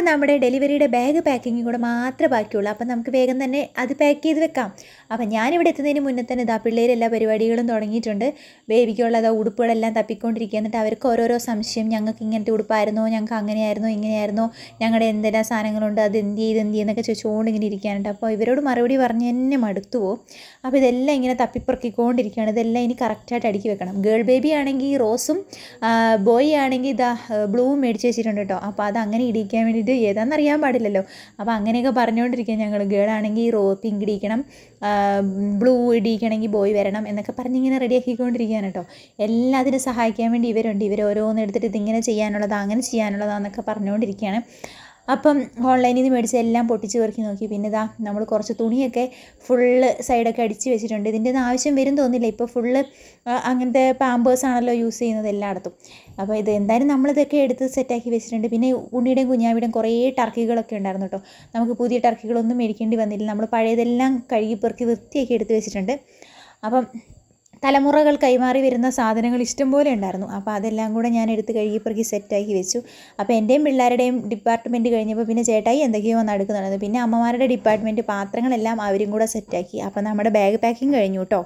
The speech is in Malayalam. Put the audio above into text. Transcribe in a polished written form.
നമ്മുടെ ഡെലിവറിയുടെ ബാഗ് പാക്കിങ്ങും കൂടെ മാത്രമേ ബാക്കിയുള്ളൂ. അപ്പം നമുക്ക് വേഗം തന്നെ അത് പാക്ക് ചെയ്ത് വെക്കാം. അപ്പം ഞാനിവിടെ എത്തുന്നതിന് മുന്നേ തന്നെ ഇതാ പിള്ളേരെല്ലാ പരിപാടികളും തുടങ്ങിയിട്ടുണ്ട്. ബേബിക്കുള്ളത് ഉടുപ്പുകളെല്ലാം തപ്പിക്കൊണ്ടിരിക്കുക. എന്നിട്ട് അവർക്ക് ഓരോരോ സംശയം, ഞങ്ങൾക്ക് ഇങ്ങനത്തെ ഉടുപ്പായിരുന്നോ, ഞങ്ങൾക്ക് അങ്ങനെയായിരുന്നോ ഇങ്ങനെയായിരുന്നോ, ഞങ്ങളുടെ എന്തെല്ലാം സാധനങ്ങളുണ്ട്, അത് എന്ത് എന്നൊക്കെ ചോദിച്ചുകൊണ്ട് ഇങ്ങനെ ഇരിക്കാനുണ്ട്. അപ്പോൾ ഇവരോട് മറുപടി പറഞ്ഞ് തന്നെ മടുത്തു പോകും. അപ്പോൾ ഇതെല്ലാം ഇങ്ങനെ തപ്പിപ്പറക്കിക്കൊണ്ടിരിക്കുകയാണ്. ഇതെല്ലാം ഇനി കറക്റ്റായിട്ട് അടുക്കി വെക്കണം. ഗേൾ ബേബി ആണെങ്കിൽ റോസും, ബോയ് ആണെങ്കിൽ ഇതാ ബ്ലൂവും മേടിച്ച് വെച്ചിട്ടുണ്ട് കേട്ടോ. അപ്പോൾ അത് അങ്ങനെ ഇടിക്കാൻ വേണ്ടിയിട്ട് ഏതാണെന്നറിയാൻ പാടില്ലല്ലോ. അപ്പോൾ അങ്ങനെയൊക്കെ പറഞ്ഞുകൊണ്ടിരിക്കുക ഞങ്ങൾ. ഗേൾ ആണെങ്കിൽ പിങ്ക് ഇടിക്കണം, ബ്ലൂ ഇടിക്കണമെങ്കിൽ ബോയ് വരണം എന്നൊക്കെ പറഞ്ഞിങ്ങനെ റെഡിയാക്കിക്കൊണ്ടിരിക്കുകയാണ് കേട്ടോ. എല്ലാത്തിനും സഹായിക്കാൻ വേണ്ടി ഇവരുണ്ട്. ഇവരോരോന്ന് എടുത്തിട്ട് ഇതിങ്ങനെ ചെയ്യാനുള്ളതാ അങ്ങനെ ചെയ്യാനുള്ളതാന്നൊക്കെ പറഞ്ഞുകൊണ്ടിരിക്കുകയാണ്. അപ്പം ഓൺലൈനിൽ നിന്ന് മേടിച്ച് എല്ലാം പൊട്ടിച്ച് പെറുക്കി നോക്കി. പിന്നെ ഇതാ നമ്മൾ കുറച്ച് തുണിയൊക്കെ ഫുള്ള് സൈഡൊക്കെ അടിച്ച് വെച്ചിട്ടുണ്ട്. ഇതിൻ്റെ ഒന്നും ആവശ്യം വരും തോന്നില്ല. ഇപ്പോൾ ഫുള്ള് അങ്ങനത്തെ പാമ്പേഴ്സാണല്ലോ യൂസ് ചെയ്യുന്നത് എല്ലായിടത്തും. അപ്പോൾ ഇത് എന്തായാലും നമ്മളിതൊക്കെ എടുത്ത് സെറ്റാക്കി വെച്ചിട്ടുണ്ട്. പിന്നെ ഉണ്ണിയുടെയും കുഞ്ഞാവിയുടെയും കുറേ ടർക്കികളൊക്കെ ഉണ്ടായിരുന്നു കേട്ടോ. നമുക്ക് പുതിയ ടർക്കികളൊന്നും മേടിക്കേണ്ടി വന്നില്ല. നമ്മൾ പഴയതെല്ലാം കഴുകി പെറുക്കി വൃത്തിയാക്കി എടുത്ത് വെച്ചിട്ടുണ്ട്. അപ്പം തലമുറകൾ കൈമാറി വരുന്ന സാധനങ്ങൾ ഇഷ്ടംപോലെ ഉണ്ടായിരുന്നു. അപ്പോൾ അതെല്ലാം കൂടെ ഞാൻ എടുത്ത് കഴുകി പെറുക്കി സെറ്റാക്കി വെച്ചു. അപ്പോൾ എൻ്റെയും പിള്ളേരുടെയും ഡിപ്പാർട്ട്മെൻറ്റ് കഴിഞ്ഞപ്പോൾ പിന്നെ ചേട്ടായി എന്തൊക്കെയോ വന്ന് അടുക്കുന്നുണ്ടായിരുന്നു. പിന്നെ അമ്മമാരുടെ ഡിപ്പാർട്ട്മെൻറ്റ് പാത്രങ്ങളെല്ലാം അവരും കൂടെ സെറ്റാക്കി. അപ്പോൾ നമ്മുടെ ബാഗ് പാക്കിങ് കഴിഞ്ഞു കേട്ടോ.